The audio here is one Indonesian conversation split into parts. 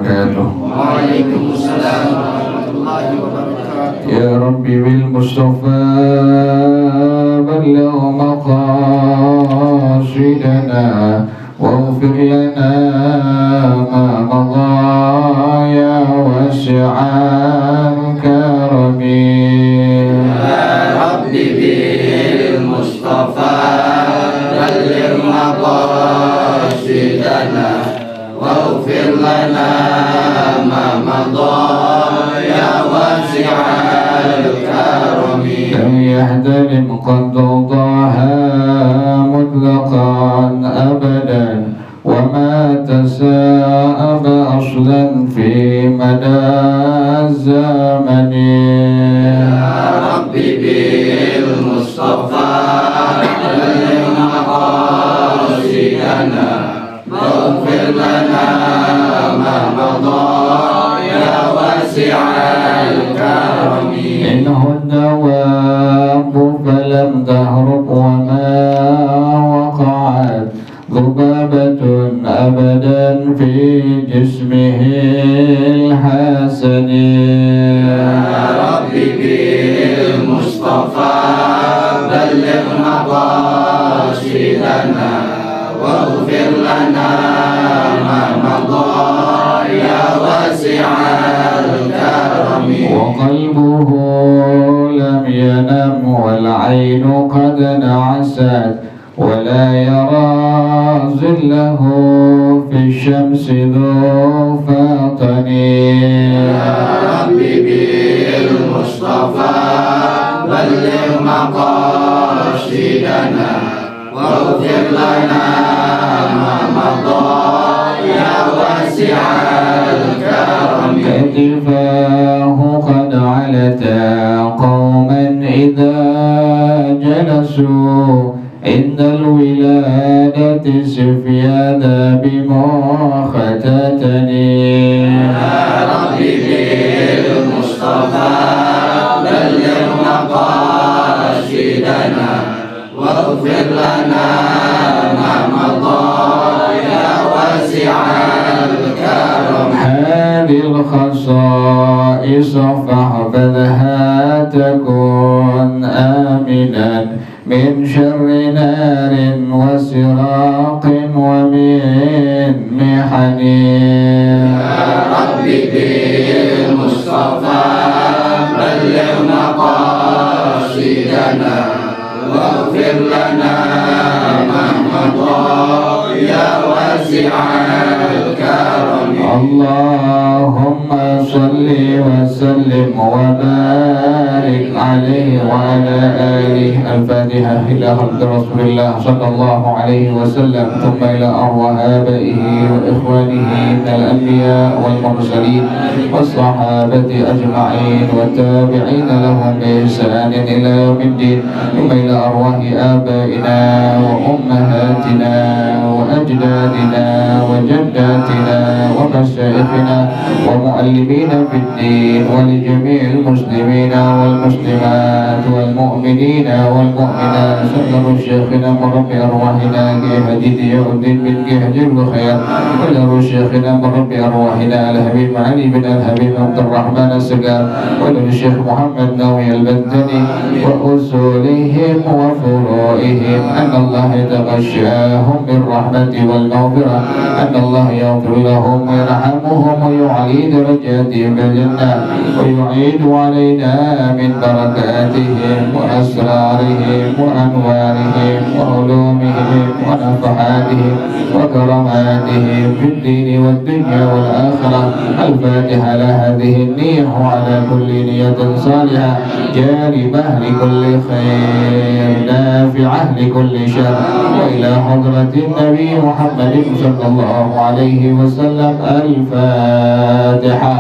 wabarakatuh. Waalaikumsalam warahmatullahi wabarakatuh. Ya Rabbi bil Mustafa balligh maqasidana waghfir lana ma madha ya wasi'al karami. Ya Rabbi bil Mustafa balligh maqasidana waghfir lana ma madha ya wasi'al karami. لم يحتلم قد ضاها مطلقا أبدا وما تساءب أصلا في مدى الزمن. Ya Rabbi bil Mustafa balligh maqasidana waghfir lana ma madha ya wasi'al karami. إنه الدواب فلم تهرب وما وقعت ذبابة أبدا في جسمه الحسن. Ya Rabbi bil Mustafa balligh maqasidana waghfir lana ma madha ya wasi'al karami. وقلبه لم ينم والعين قد نعست ولا يرى ظله في الشمس ذو فطن. Ya Rabbi bil Mustafa balligh maqasidana waghfir lana ma madha ya wasi'al karami. كتفاه قد علتا قوما إذا جلسوا عند الولادة سفيانا بمختتن. Ya Rabbi bil Mustafa balligh maqasidana waghfir lana ma madha ya wasi'al karam. هذه الخصائص فاحفظها تكن آمنا من شر نار وسراق ومن محن. Ya Rabbi bil Mustafa balligh maqasidana waghfir lana ma madha ya wasi'al karam. اللهم صل وسلم وبارك عليه وعلى آله. الفاتحة إلى حضرة رسول الله صلى الله عليه وسلم ثم إلى أرواح آبائه وإخوانه من الأنبياء والمرسلين والصحابة أجمعين والتابعين لهم بإحسان إلى يوم الدين ثم إلى أرواح آبائنا وأمهاتنا وأجدادنا وجداتنا ومشايخنا ومؤلمين في الدين ولجميع المسلمين والمسلمات والمؤمنين والمؤمنات. سلم شيخنا مربي أرواحنا كهديد يؤذن من كهج الخير ولر شيخنا مربي أرواحنا الحبيب علي بن الحبيب عبد الرحمن السقار ولر الشيخ محمد ناوي البدني وأصولهم وفروعهم أن الله يتغشاهم بالرحمة والمغفرة أن الله يغفر لهم ويرحمهم ويعلي درجاتهم بالجنة ويعيد علينا من بركاتهم وأسرارهم وأنوارهم وعلومهم ونفحاتهم وكراماتهم في الدين والدنيا والآخرة. الفاتحة لهذه النية وعلى كل نية صالحة جالبة لكل خير نافعة لكل شر وإلى حضرة النبي محمد صلى الله عليه وسلم. الفاتحة.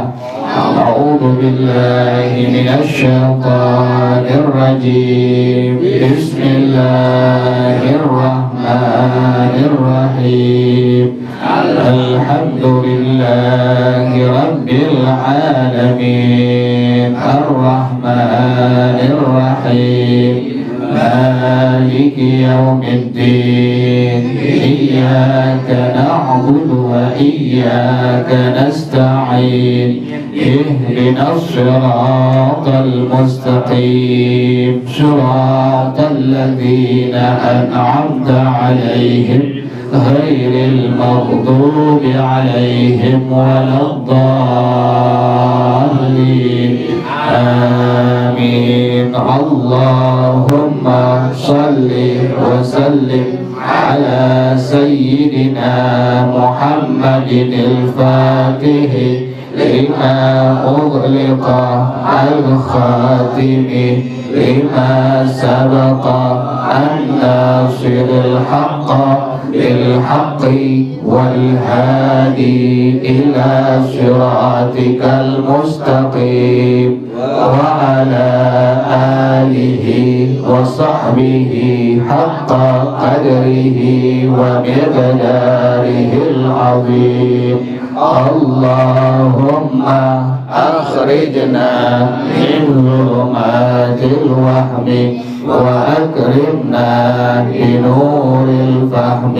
أعوذ بالله من الشيطان الرجيم. بسم الله الرحمن الرحيم. الحمد لله رب العالمين الرحمن الرحيم مالك يوم الدين. إياك نعبد وإياك نستعين أجمعين اهدنا الصراط المستقيم صراط الذين أنعمت عليهم غير المغضوب عليهم ولا الضالين آمين اللهم صل وسلم على سيدنا محمد الفاتح لما أغلق الخاتم لما سبق الناصر الحق بالحق والهادي إلى صراطك المستقيم وعلى آله وصحبه حق قدره ومقداره العظيم اللهم أخرجنا من ظلمات الوهم وأكرمنا بنور الفهم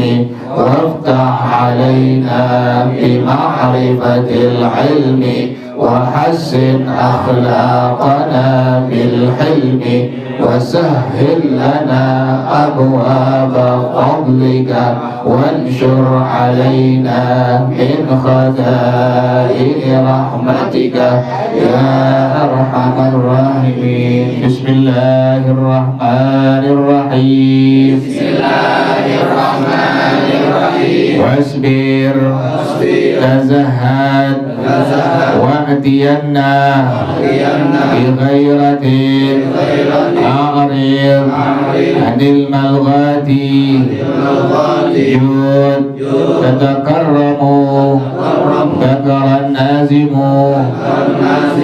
وافتح علينا بمعرفة العلم وحسن أخلاقنا بالحلم وسهل لنا أبواب فضلك وانشر علينا من خزائن رحمتك يا أرحم الراحمين بسم الله الرحمن الرحيم بسم الله الرحمن الرحيم واصبر تزهد وأتينا بغيرة أعرض عن الملغات جود تتكرم ذكر النازم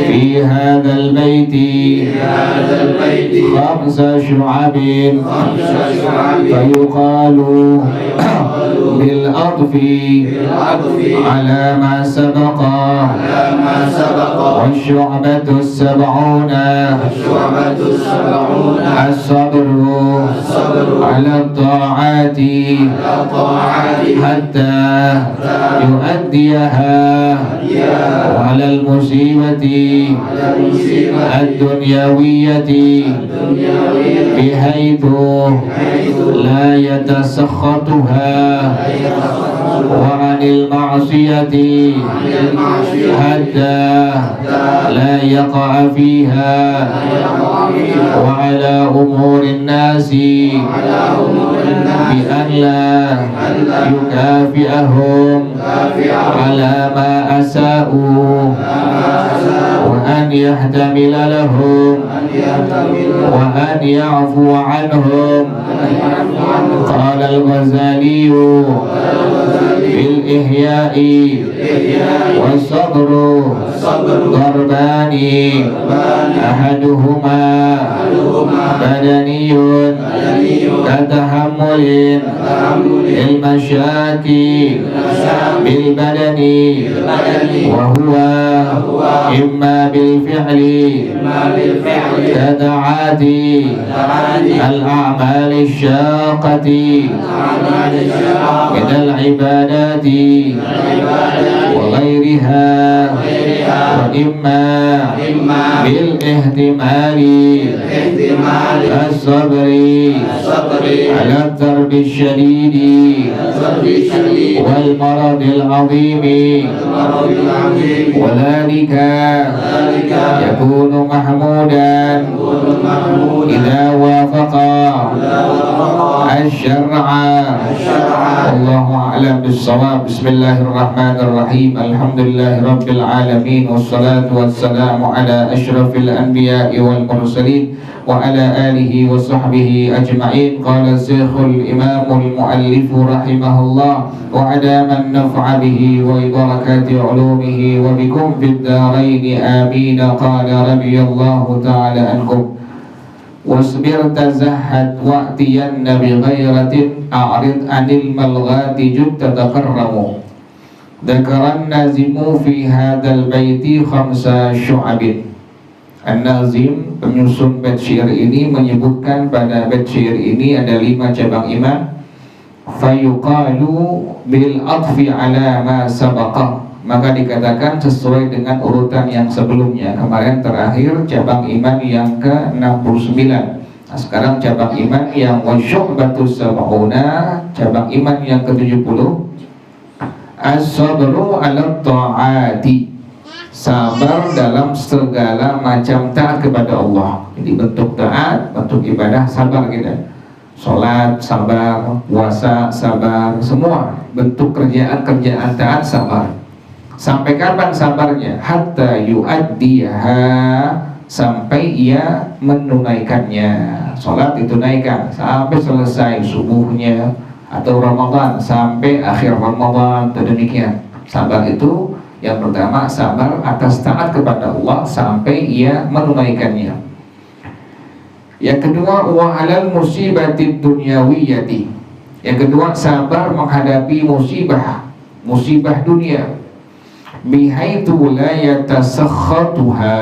في هذا البيت خمس شعب فيقال بالعطف على ما سبق والشعبة السبعون الصبر على الطاعات حتى يؤديها وعلى المصيبة الدنيوية بحيث لا يتسخطها وعن المعصية حتى لا يقع فيها وعلى أمور الناس بأن لا يكافئهم على ما أساءوا وأن يحتمل لهم وأن يعفو عنهم قال الغزالي في الإحياء والصبر ضربان أحدهما بدني كتحمل المشاكل بالبدن وهو إما بالفعل كتعادي الأعمال الشاقة من العبادات وغيرها وإما بالاهتمال الصبر على الضرب الشديد والمرض العظيم وذلك يكون محمودا إذا وافق الشرع والله أعلم بالصواب بسم الله الرحمن الرحيم الحمد لله رب العالمين والصلاة والسلام على أشرف الأنبياء والمرسلين وعلى آله وصحبه أجمعين قال الشيخ الإمام المؤلف رحمه الله وأدام النفع به وبركات علومه وبكم في الدارين آمين قال رضي الله تعالى عنكم واصبر تزهد وأتين بغيرة أعرض عن الملغات جد تتكرم ذكر النازم في هذا البيت خمس شعب. An-Nazim penyusun bait syair ini menyebutkan pada bait syair ini ada 5 cabang iman. Fayuqalu bil atfi ala ma sabaqa, maka dikatakan sesuai dengan urutan yang sebelumnya. Kemarin terakhir cabang iman yang ke-69. Nah, sekarang cabang iman yang wasyu'batus sab'una, cabang iman yang ke-70. As-sabru 'ala ta'ati, sabar dalam segala macam taat kepada Allah. Jadi bentuk taat, bentuk ibadah, sabar kita. Sholat sabar, puasa sabar, semua bentuk kerjaan-kerjaan taat sabar. Sampai kapan sabarnya? Hatta yu'addiyaha, sampai ia menunaikannya. Sholat ditunaikan sampai selesai subuhnya, atau Ramadan sampai akhir Ramadan, demikian. Sabar itu yang pertama, sabar atas taat kepada Allah sampai ia menunaikannya. Yang kedua, wa 'alal musibati dunyawiyati. Yang kedua, sabar menghadapi musibah dunia. Bihaitsu la yatasakhatuha,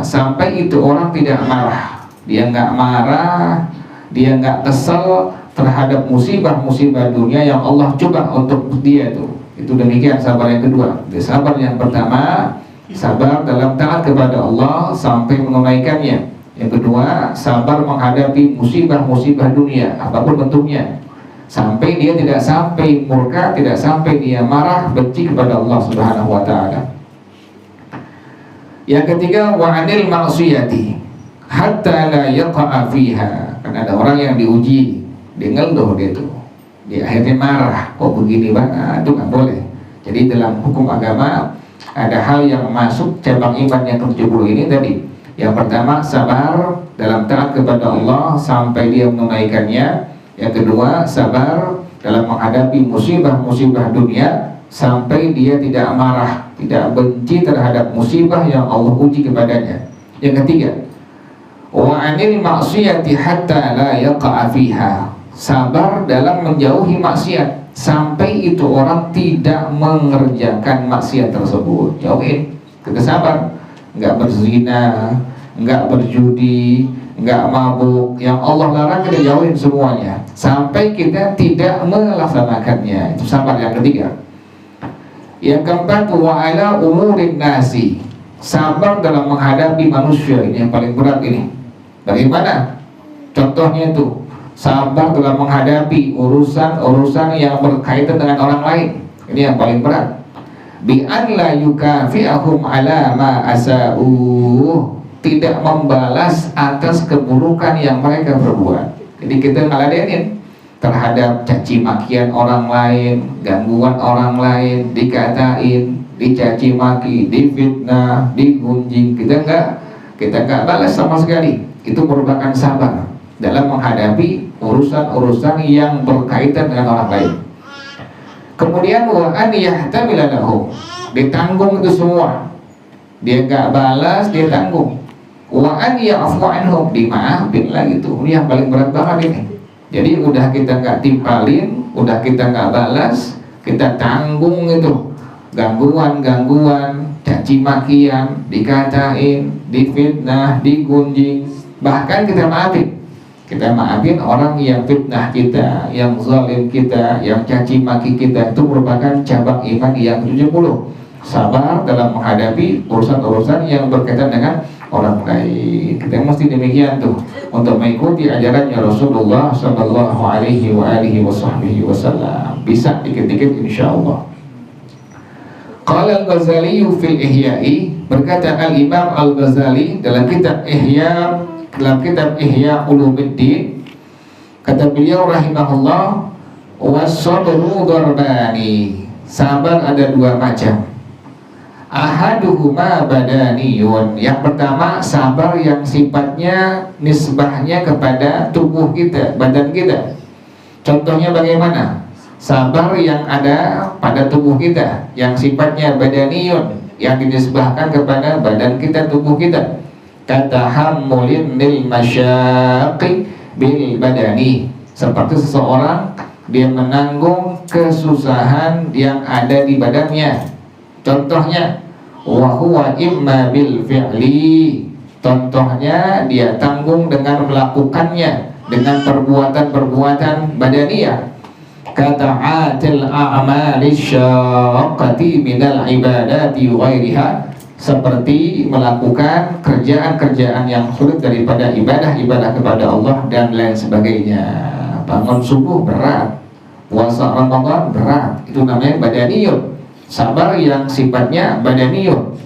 sampai itu orang tidak marah. Dia enggak marah, dia enggak kesal terhadap musibah dunia yang Allah coba untuk dia itu. Itu demikian sabar yang kedua. Jadi sabar yang pertama, sabar dalam taat kepada Allah sampai menunaikannya. Yang kedua, sabar menghadapi musibah dunia apapun bentuknya, sampai dia tidak sampai murka, tidak sampai dia marah, benci kepada Allah Subhanahu wa taala. Yang ketiga, wa 'anil ma'siyati hatta la yaqa'a fiha. Kan ada orang yang diuji, dia ngeluh gitu, dia akhirnya marah, kok begini banget, itu nggak boleh. Jadi dalam hukum agama ada hal yang masuk cabang iman yang ke-70 ini tadi. Yang pertama, sabar dalam taat kepada Allah sampai dia menunaikannya. Yang kedua, sabar dalam menghadapi musibah dunia sampai dia tidak marah, tidak benci terhadap musibah yang Allah uji kepadanya. Yang ketiga, wa 'anil ma'siyati hatta la yaqa'a fiha, sabar dalam menjauhi maksiat sampai itu orang tidak mengerjakan maksiat tersebut. Jauhin, kita sabar, nggak berzina, nggak berjudi, nggak mabuk, yang Allah larang kita jauhin semuanya sampai kita tidak melaksanakannya. Itu sabar yang ketiga. Yang keempat, wa 'ala umurin nasi, sabar dalam menghadapi manusia. Ini yang paling berat ini. Bagaimana? Contohnya itu sabar dalam menghadapi urusan yang berkaitan dengan orang lain. Ini yang paling berat. Bi an la yukafi'ahum 'ala ma asa'u, tidak membalas atas keburukan yang mereka perbuat. Jadi kita ngeladenin terhadap caci makian orang lain, gangguan orang lain, dikatain, dicaci maki, difitnah, digunjing, kita enggak balas sama sekali. Itu merupakan sabar dalam menghadapi urusan-urusan yang berkaitan dengan orang lain. Kemudian wa an yahtamila lahu, ditanggung itu semua. Dia enggak balas, dia tanggung. Wa an ya'fu anhum, dimaafin lah gitu. Ini yang paling berat banget ini. Jadi udah kita nggak timpalin, udah kita nggak balas, kita tanggung itu gangguan, caci makian, dikatain, difitnah, digunjing, bahkan kita maafin orang yang fitnah kita, yang zalim kita, yang caci maki kita. Itu merupakan cabang iman yang ke-70. Sabar dalam menghadapi urusan-urusan yang berkaitan dengan orang lain. Kita mesti demikian tuh untuk mengikuti ajarannya Rasulullah Sallallahu Alaihi Wasallam. Bisa dikit-dikit insyaallah. Qala Al-Ghazali fil Ihya'i, berkata Al-Imam Al-Ghazali dalam kitab Ihya Ulumuddin, kata beliau rahimahullah, was-sabru darbani, sabar ada dua macam. Ahaduhuma badaniyun, yang pertama sabar yang sifatnya nisbahnya kepada tubuh kita, badan kita. Contohnya bagaimana? Sabar yang ada pada tubuh kita, yang sifatnya badaniyun, yang dinisbahkan kepada badan kita, tubuh kita. Katahammulin lil masyaqi bil badani, seperti seseorang dia menanggung kesusahan yang ada di badannya. Contohnya, wa huwa imma bil fi'li, contohnya dia tanggung dengan melakukannya, dengan perbuatan-perbuatan badaniyah. kata'atil a'mali syaqqati minal ibadati ghairiha, seperti melakukan kerjaan-kerjaan yang sulit daripada ibadah-ibadah kepada Allah dan lain sebagainya. Bangun subuh berat, puasa Ramadan berat, itu namanya badaniyun. Sabar yang sifatnya badaniyun.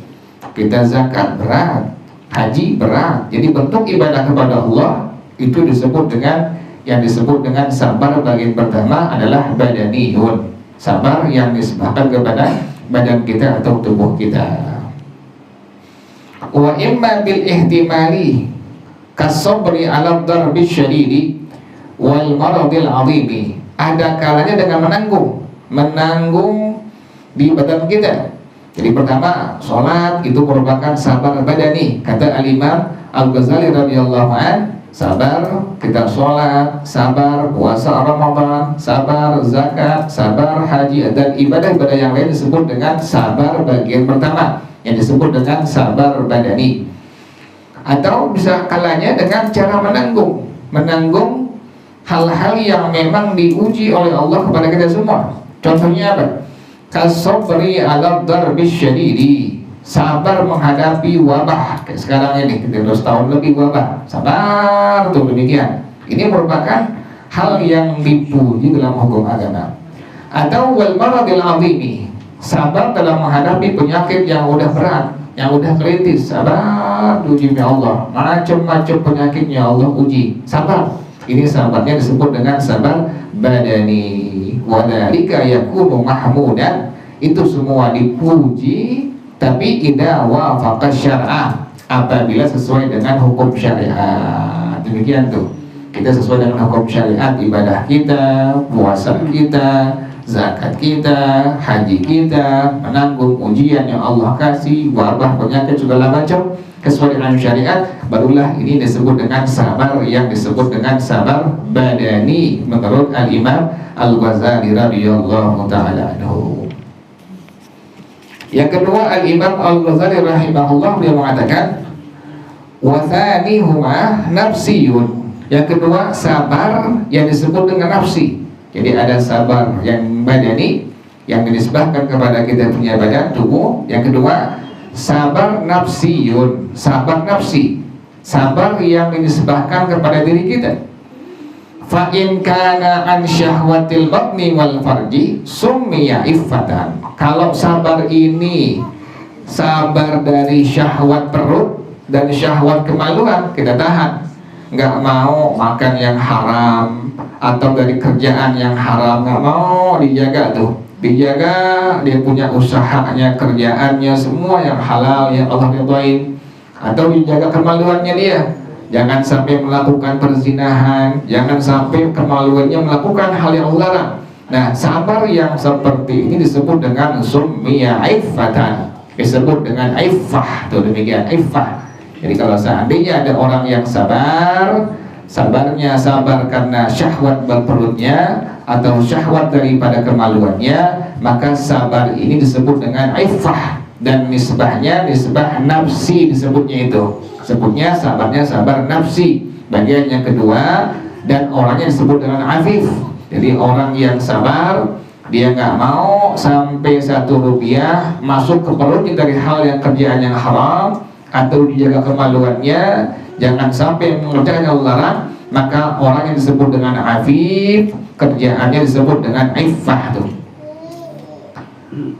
Kita zakat berat, haji berat. Jadi bentuk ibadah kepada Allah itu disebut dengan, yang disebut dengan sabar bagian pertama adalah badaniyun. Sabar yang disebabkan kepada badan kita atau tubuh kita. Wa imma bil ihtimali kasabri ala darbi syadidi wal maradil azimi. Ada kalanya dengan menanggung di badan kita. Jadi pertama, sholat itu merupakan sabar badani. Kata Al-Imam Al-Ghazali radhiyallahu an, sabar kita sholat, sabar puasa Ramadan, sabar zakat, sabar haji, dan ibadah-ibadah yang lain disebut dengan sabar bagian pertama, yang disebut dengan sabar badani. Atau bisa kalanya dengan cara menanggung hal-hal yang memang diuji oleh Allah kepada kita semua. Contohnya apa? Kasabri ala darbi syadidi, sabar menghadapi wabah. Kayak sekarang ini, kita udah setahun lebih wabah, sabar tuh demikian. Ini merupakan hal yang dipuji dalam hukum agama. Atau wal maradil azimi, sabar dalam menghadapi penyakit yang udah berat, yang udah kritis. Sabar diuji oleh Allah, macam-macam penyakitnya Allah uji, sabar. Ini sabarnya disebut dengan sabar badani. Wadhalika yakunu mahmudan, itu semua dipuji, tapi idza wafaqa syar'ah, apabila sesuai dengan hukum syariat. Demikian tuh, kita sesuai dengan hukum syariat, ibadah kita, puasa kita, zakat kita, haji kita, menanggung ujian yang Allah kasih, wabah, penyakit, segala macam sesuai dengan syariat, barulah ini disebut dengan sabar, yang disebut dengan sabar badani menurut Al-Imam Al-Ghazali radhiyallahu ta'ala anhu. Yang kedua, Al-Imam Al-Ghazali rahimahullah, dia mengatakan wa thanihuma nafsiyun. Yang kedua, sabar yang disebut dengan nafsi. Jadi ada sabar yang badani, yang dinisbahkan kepada kita punya badan, tubuh. Yang kedua, sabar nafsiyun, sabar nafsi, sabar yang dinisbahkan kepada diri kita. Fa in kana an syahwatil batni wal farji summiya iffatan. Kalau sabar ini sabar dari syahwat perut dan syahwat kemaluan, kita tahan, nggak mau makan yang haram atau dari kerjaan yang haram, nggak mau, dijaga tuh, dijaga, dia punya usahanya, kerjaannya, semua yang halal, yang Allah ridhain. Atau dijaga kemaluannya dia, jangan sampai melakukan perzinahan, jangan sampai kemaluannya melakukan hal yang Allah larang. Nah, sabar yang seperti ini disebut dengan summiya iffatan, disebut dengan iffah, tuh demikian, iffah. Jadi kalau seandainya ada orang yang sabar, sabarnya sabar karena syahwat perutnya atau syahwat daripada kemaluannya, maka sabar ini disebut dengan iffah, dan nisbahnya nisbah nafsi disebutnya itu. Sebutnya sabarnya sabar nafsi bagian yang kedua, dan orangnya disebut dengan afif. Jadi orang yang sabar, dia nggak mau sampai 1 rupiah masuk ke perutnya dari hal yang kerjaan yang haram, atau dijaga kemaluannya, jangan sampai mengerjakan yang larang, maka orang yang disebut dengan afif, kerjaannya disebut dengan iffah tuh.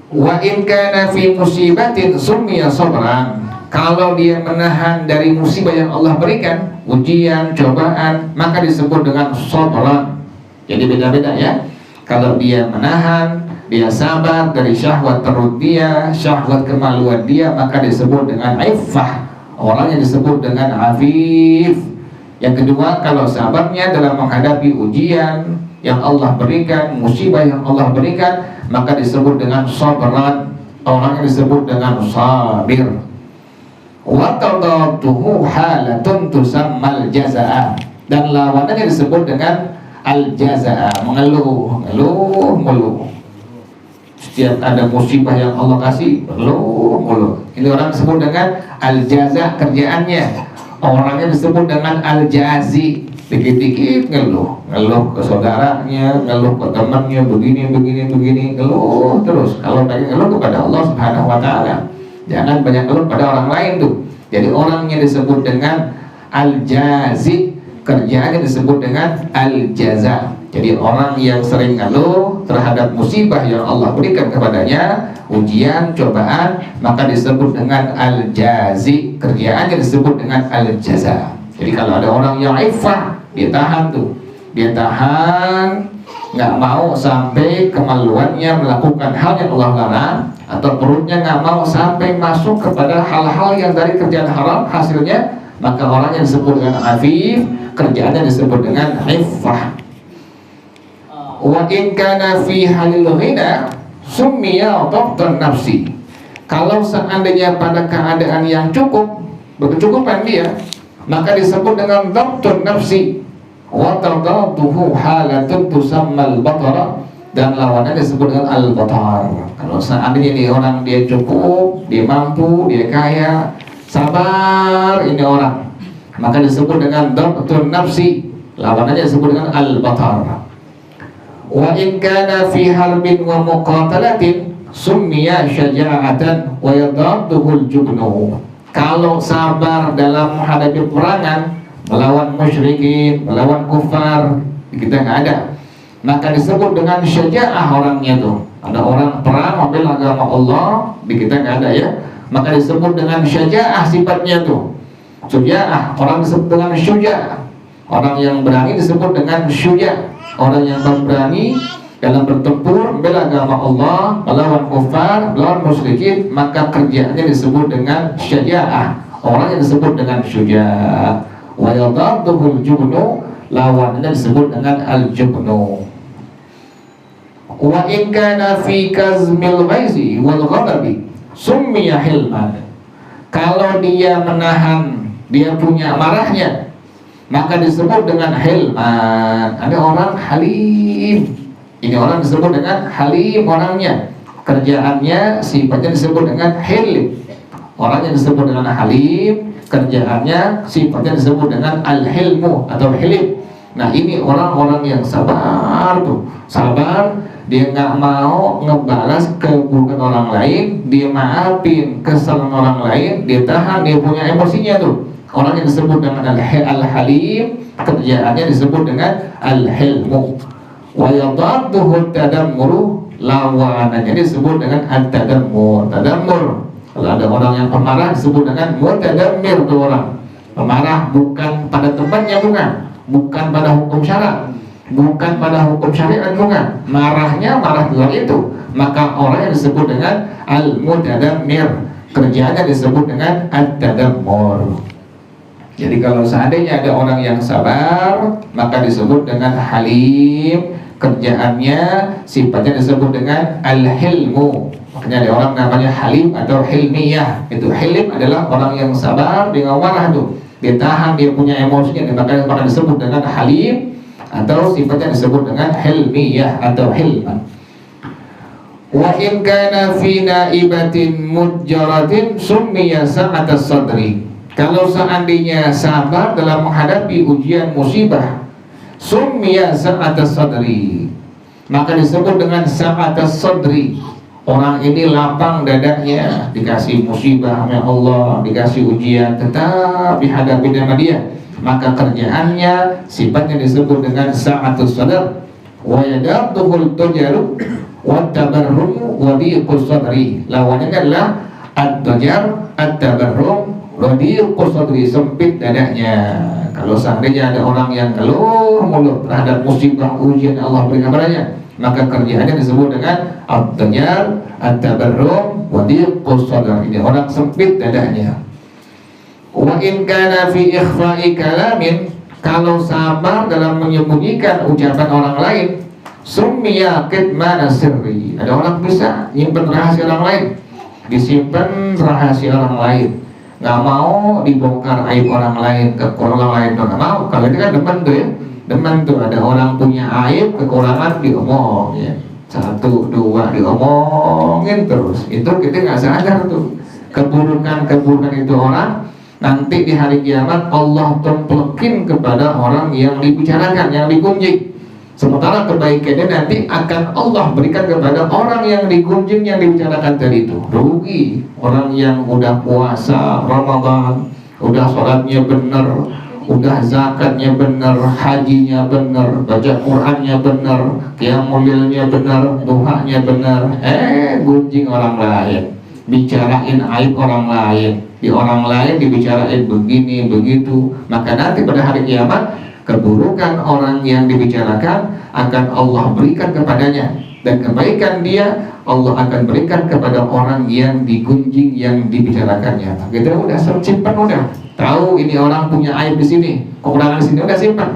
Wa in kana fi musibatin summiya sabran. Kalau dia menahan dari musibah yang Allah berikan, ujian, cobaan, maka disebut dengan sabran. Jadi beda-beda ya. Kalau dia menahan, dia sabar dari syahwat perut dia, syahwat kemaluan dia, maka disebut dengan iffah. Orang yang disebut dengan afif. Yang kedua, kalau sabarnya dalam menghadapi ujian yang Allah berikan, musibah yang Allah berikan, maka disebut dengan sabran. Orang yang disebut dengan sabir. Wa tadatuhu halatun tusammal jazaa. Dan lawanannya disebut dengan al-jazaa, mengeluh. Setiap ada musibah yang Allah kasih, mengeluh. Ini orang disebut dengan al-jaza, kerjaannya. Orangnya disebut dengan al-jazi, dikit-dikit ngeluh ke saudaranya, ngeluh ke temannya, begini, ngeluh terus. Kalau pengen ngeluh kepada Allah Subhanahu wa Ta'ala, jangan banyak ngeluh pada orang lain tuh. Jadi orang yang disebut dengan al-jazi, kerjaannya disebut dengan al-jaza. Jadi orang yang sering ngeluh terhadap musibah yang Allah berikan kepadanya, ujian, cobaan, maka disebut dengan al-jazi, kerjaannya disebut dengan al-jaza. Jadi kalau ada orang yang iffah, dia tahan tuh, dia tahan, nggak mau sampai kemaluannya melakukan hal yang Allah larang, atau perutnya nggak mau sampai masuk kepada hal-hal yang dari kerjaan haram hasilnya, maka orang yang disebut dengan afif, kerjaannya disebut dengan iffah. Wa in kana fi halil ghina summiya dhabtan nafsi. Kalau seandainya pada keadaan yang cukup, berkecukupan dia, maka disebut dengan dhabtun nafsi. Wa tadatuhu halatun tusammal batara, dan lawannya disebut dengan al-batar. Kalau seandainya ini orang dia cukup, dia mampu, dia kaya, sabar ini orang, maka disebut dengan dhabtun nafsi, lawannya disebut dengan al-batar. Wa in kana fi harbin wa muqatalatin summiya syaja'atan wa yadadduhul jubnu. Kalau sabar dalam menghadapi peperangan, melawan musyrikin, melawan kufar, kita nggak ada, maka disebut dengan syaja'ah orangnya tuh. Ada orang perang membela agama Allah, di kita nggak ada ya, maka disebut dengan syaja'ah sifatnya tuh. Syuja'ah, orang disebut dengan syuja'. Orang yang berani disebut dengan syuja'. Orang yang berani dalam bertempur membela agama Allah, melawan kufar, melawan musyrikin, maka kerjaannya disebut dengan syaja'ah. Orang yang disebut dengan syuja'. Wa yadadduhul jubnu, lawannya disebut dengan al-jubnu. Wa in kana fi kazmil ghaizi wal ghadabi summiya hilman. Kalau dia menahan, dia punya marahnya, maka disebut dengan hilman. Ada orang halim, ini orang disebut dengan halim orangnya, kerjaannya sifatnya disebut dengan hilim. Orang yang disebut dengan halim, kerjaannya sifatnya disebut dengan al-hilmu atau hilim. Nah ini orang-orang yang sabar tuh, sabar, dia nggak mau ngebalas keburukan orang lain, dia maafin kesalahan orang lain, dia tahan, dia punya emosinya tuh. Orang yang disebut dengan al-halim, kerjaannya disebut dengan al-hilmu. Wa yadadduhu tadammuru, lawanannya disebut dengan al-tadammur. Tadammur, kalau ada orang yang pemarah disebut dengan mutadammir tuh orang. Pemarah bukan pada tempatnya, bukan pada hukum syarak, bukan pada hukum syariat, bukan. Marahnya marah di luar itu, maka orang yang disebut dengan al-mutadammir, kerjaannya disebut dengan al-tadammur. Jadi kalau seandainya ada orang yang sabar, maka disebut dengan halim, kerjaannya sifatnya disebut dengan al-hilmu. Makanya ada orang namanya halim atau hilmiyah. Itu hilim adalah orang yang sabar, dia nggak marah tuh, dia tahan, dia punya emosinya, maka disebut dengan halim, atau sifatnya disebut dengan hilmiyah atau hilman. Wa in kana fi naibatin mujjaratin summiya sa'atas sadri. Kalau seandainya sabar dalam menghadapi ujian musibah, summiya sa'atas sadri, maka disebut dengan sa'atas sadri. Orang ini lapang dadanya, dikasih musibah oleh Allah, dikasih ujian, tetap dihadapi dengan dia, maka kerjaannya sifatnya disebut dengan sa'atus sadr. Wa yadatuhul tujaru wa tabarrum wa diqus sadri, lawannya adalah ad-tujar, at-tabarrum, wadiqus sadri, sempit dadanya. Kalau seandainya ada orang yang keluh mulut terhadap musibah ujian Allah berikan kepadanya, maka kerjaannya disebut dengan at-tujar, at-tabarrum, wadiqus sadri. Ini orang sempit dadanya. Wa in kana fi ikhfa'i kalamin, kalau sabar dalam menyembunyikan ucapan orang lain, summiya kitmana sirri. Ada orang bisa nyimpen rahasia orang lain, disimpan rahasia orang lain, nggak mau dibongkar aib orang lain, kekurangan orang lain, nggak mau. Kalau itu kan demen tuh ya, demen tuh ada orang punya aib, kekurangan diomong ya, satu dua diomongin terus. Itu kita nggak sadar tuh keburukan itu orang, nanti di hari kiamat Allah templekin kepada orang yang dibicarakan, yang digunjing. Sementara kebaikannya nanti akan Allah berikan kepada orang yang digunjing, yang dibicarakan tadi itu. Rugi orang yang udah puasa Ramadan, udah sholatnya benar, udah zakatnya benar, hajinya benar, baca Qur'annya benar, qiyamul lailnya benar, duhanya benar, gunjing orang lain, bicarain aib orang lain, di orang lain dibicarain begini begitu. Maka nanti pada hari kiamat keburukan orang yang dibicarakan akan Allah berikan kepadanya, dan kebaikan dia Allah akan berikan kepada orang yang digunjing, yang dibicarakannya. Kita udah simpan, udah tahu ini orang punya aib di sini, kekurangan di sini, udah simpan.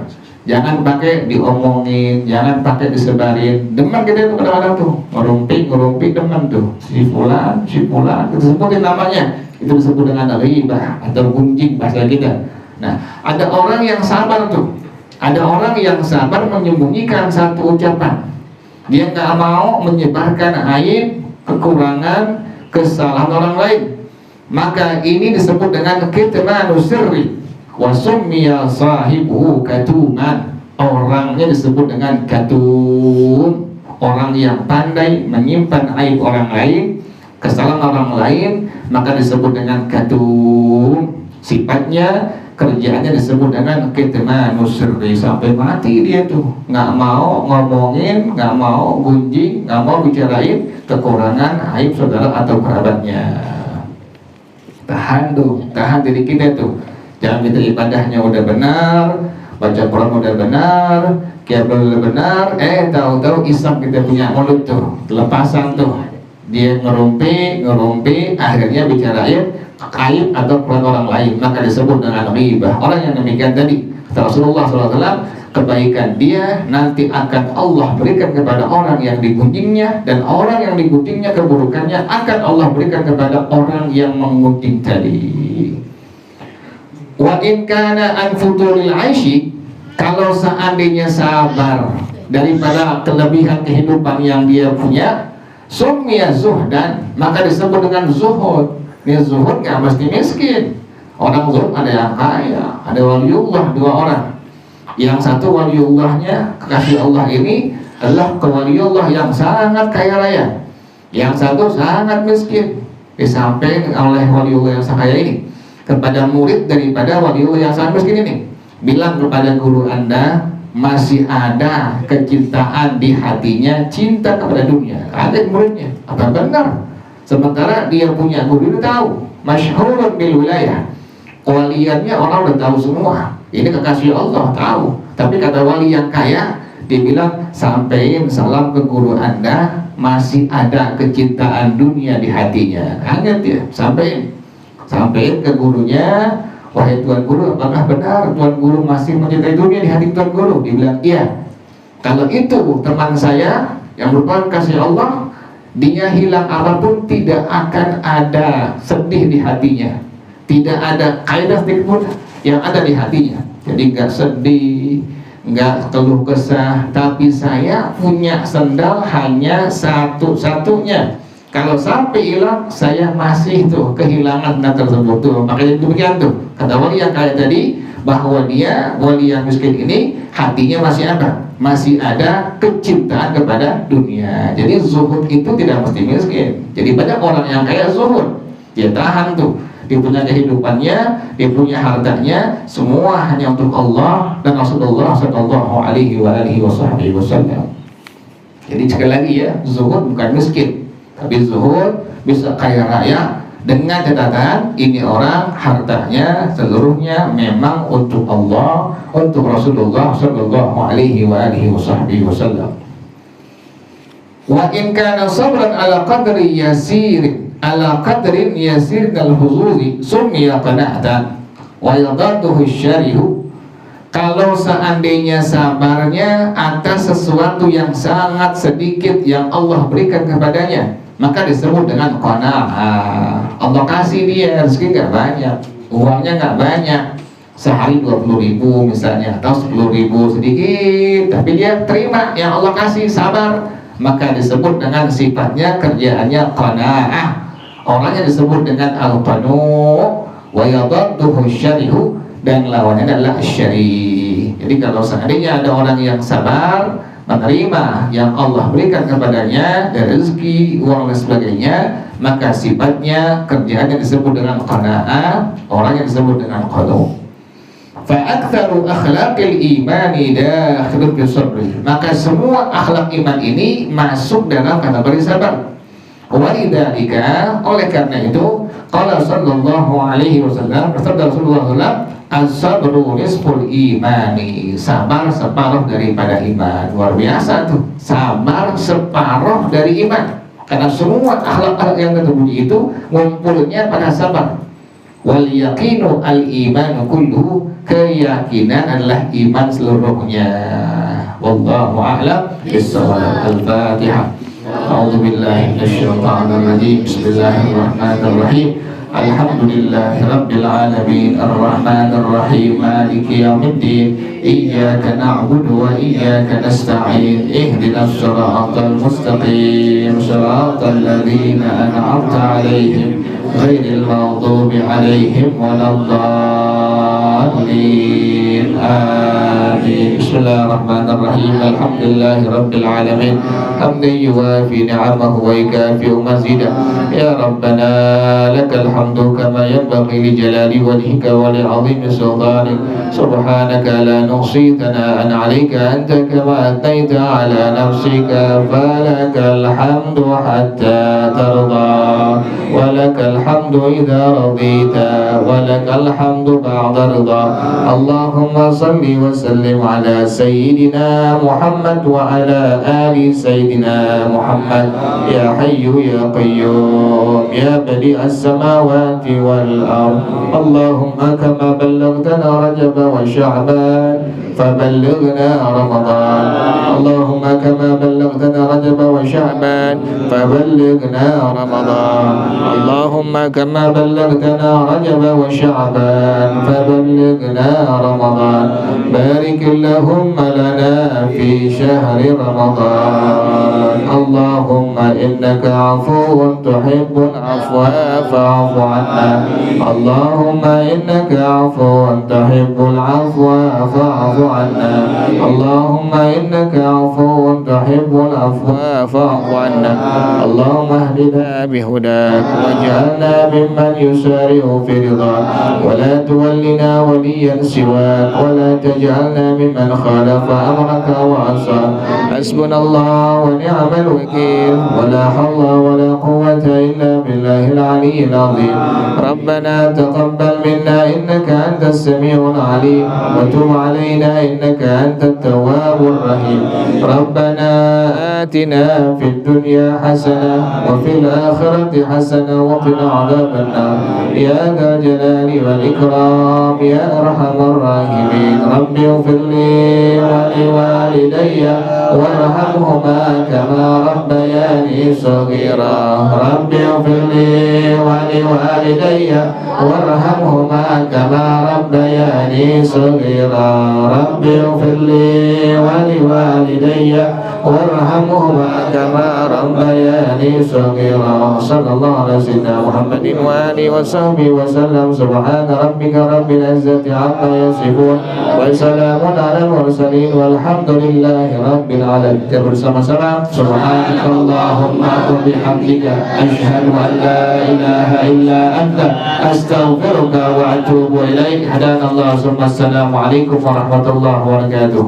Jangan pakai diomongin, jangan pakai disebarin. Demen kita itu kadang-kadang tuh ngerumpi demen tuh si fulan, kita sebutin namanya, itu disebut dengan ghibah atau gunjing bahasa kita. Nah, ada orang yang sabar tuh, ada orang yang sabar menyembunyikan satu ucapan. Dia nggak mau menyebarkan aib, kekurangan, kesalahan orang lain. Maka ini disebut dengan kitmanus sirri wa summiya sahibuhu katuman. Orangnya disebut dengan katun, orang yang pandai menyimpan aib orang lain, kesalahan orang lain, maka disebut dengan katun. Sifatnya, kerjaannya disebut dengan kitmanus sirri, sampai mati dia tuh nggak mau ngomongin, nggak mau gunjing, nggak mau bicarain kekurangan aib saudara atau kerabatnya. Tahan tuh, tahan diri kita tuh. Jangan kita ibadahnya udah benar, baca Quran udah benar, qiyamul udah benar, tahu-tahu isap kita punya mulut tuh lepasan tuh, dia ngerumpi, akhirnya bicarain aib atau kekurangan orang lain, maka disebut dengan ghibah. Orang yang demikian tadi, kata Rasulullah SAW, kebaikan dia nanti akan Allah berikan kepada orang yang digunjingnya, dan orang yang digunjingnya keburukannya akan Allah berikan kepada orang yang menggunjing tadi. Wa in kana an futuril aishi, kalau seandainya sabar daripada kelebihan kehidupan yang dia punya, summiya zuhdan, maka disebut dengan zuhud. Ini zuhud nggak mesti miskin. Orang zuhud ada yang kaya, ada waliullah, dua orang. Yang satu waliullahnya, kekasih Allah ini adalah waliullah yang sangat kaya raya. Yang satu sangat miskin. Disampaikan oleh waliullah yang sangat kaya ini kepada murid daripada waliullah yang sangat miskin ini, bilang kepada guru Anda, masih ada kecintaan di hatinya, cinta kepada dunia. Ada muridnya, apa benar? Sementara dia punya guru itu tahu, masyhurun bil wilayah, waliannya orang udah tahu semua. Ini kekasih Allah tahu. Tapi kata wali yang kaya, dibilang sampaikan salam ke guru Anda, masih ada kecintaan dunia di hatinya. Kaget ya, sampaikan ke gurunya, wahai tuan guru, apakah benar tuan guru masih mencintai dunia di hati tuan guru? Dibilang iya. Kalau itu teman saya yang merupakan kasih Allah, dia hilang apapun tidak akan ada sedih di hatinya, tidak ada kaidah sedikit pun yang ada di hatinya. Jadi nggak sedih, nggak keluh kesah. Tapi saya punya sendal hanya satu-satunya, kalau sampai hilang saya masih tuh kehilangan sendal tersebut tuh. Makanya demikian tuh kata wali yang kaya tadi, bahwa dia wali yang miskin ini hatinya masih apa? Masih ada kecintaan kepada dunia. Jadi zuhud itu tidak mesti miskin. Jadi banyak orang yang kaya zuhud, dia tahan tuh, dia punya kehidupannya, dia punya hartanya, semua hanya untuk Allah dan Rasulullah Sallallahu Alaihi Wasallam. Jadi sekali lagi ya, zuhud bukan miskin, tapi zuhud bisa kaya raya, dengan catatan ini orang hartanya seluruhnya memang untuk Allah, untuk Rasulullah Sallallahu Alaihi Wasallam. Wa in kana sabran ala qadri yasirin al huzuzi summiya qana'atan wa yadaduhu syarihu. Kalau seandainya sabarnya atas sesuatu yang sangat sedikit yang Allah berikan kepadanya, maka disebut dengan qanaah. Allah kasih dia rezeki nggak banyak, uangnya nggak banyak, sehari 20.000 misalnya atau 10.000 sedikit, tapi dia terima yang Allah kasih, sabar, maka disebut dengan sifatnya kerjaannya qanaah. Orangnya disebut dengan al-qanu, wa yadadduhu syarihu, dan lawannya adalah syari. Jadi kalau seandainya ada orang yang sabar menerima yang Allah berikan kepadanya dari rezeki, uang dan sebagainya, maka sifatnya kerjaan yang disebut dengan qanaah, orang yang disebut dengan qanu. Fa'aktsaru akhlaqil imani dakhilun fi sabri, maka semua akhlak iman ini masuk dalam kategori sabar. Walidzalika, oleh karena itu, qala sallallahu alaihi wasallam, bersabda Rasulullah sallallahu, as-sabru nisful imani, sabar separuh daripada iman. Luar biasa tuh, sabar separuh dari iman. Karena semua akhlak-akhlak yang tersembunyi itu ngumpulnya pada sabar. Wal yaqinu al imanu kulluhu, keyakinan adalah iman seluruhnya. Wallahu a'lam bissawab. Al-Fatihah. A'udzu billahi minasyaitonir rajim. Bismillahirrahmanirrahim. Alhamdulillahirabbil alamin, arrahmanir rahim, maliki yaumiddin. Iyyaka na'budu wa iyyaka nasta'in. Ihdinas siratal mustaqim, siratal ladzina an'amta 'alaihim ghairil maghdubi 'alaihim waladdallin. Amin. Bismillahirrahmanirrahim. Alhamdulillahirabbil alamin, hamdan yuwafi ni'amahu wa yukafi'u mazidah. Ya Rabbana lakal hamdu kama yanbaghi li jalali wajhika wa li 'azimi sultanik. Subhanaka la nuhsi thana'an 'alaika anta kama athnayta 'ala nafsika, falakal hamdu hatta tarda, wa lakal hamdu idza radita, wa lakal hamdu ba'da ridha. Allahumma salli wa sallim ala sayyidina Muhammad wa ala ali sayyidina Muhammad. Ya hayyu ya qayyum, ya badi'as samawati wal ard. Allahumma kama ballaghtana Rajab wa Sya'ban, faballighna Ramadan. Allahumma kama ballaghtana Rajab wa Sya'ban, faballighna Ramadan. Allahumma kama ballaghtana Rajab wa Sya'ban, faballighna Ramadan. Barik Allahumma lana fi syahri Ramadan. Allahumma innaka afuwun tuhibbul afwa fa'fu anna. Allahumma innaka afuwun tuhibbul afwa fa'fu anna. Allahumma innaka afuwun tuhibbul afwa fa'fu anna. Allahumma ihdina bihudak waj'alna mimman yusari'u fi ridhak, wa la tuwallina waliyan siwak, wa la taj'alna mimman khalafa amraka wa asa. Hasbunallah wa ni'mal wakil, wa la hawla wa la quwwata illa billahil aliyyil azim. Rabbana taqabbal minna innaka antas samiul alim, wa tub alaina innaka antat tawwabur rahim. Rabbana atina fid dunya hasanah wa fil akhirati hasanah wa qina adzaban nar. Ya dzal jalali wal ikram, ya arhamar rahimin. Rabbi ighfirli wa liwalidayya warhamhuma kama rabbayani shaghira. Rabbi ighfirli wa liwalidayya warhamhuma kama rabbayani shaghira. Rabbi ighfirli wa liwalidayya warhamhuma kama rabbayani shaghira. Sallallahu ala sayyidina Muhammadin wa alihi wa sahbihi wa sallam. Subhana rabbika rabbil izzati amma yasifun, wa salamun ala mursalin, walhamdulillahi rabbil alamin. Kita bersama-sama subhanakallahumma wa bihamdika asyhadu an la ilaha illa anta astaghfiruka wa atubu ilaik. Hadanallahu. Assalamualaikum warahmatullahi wabarakatuh.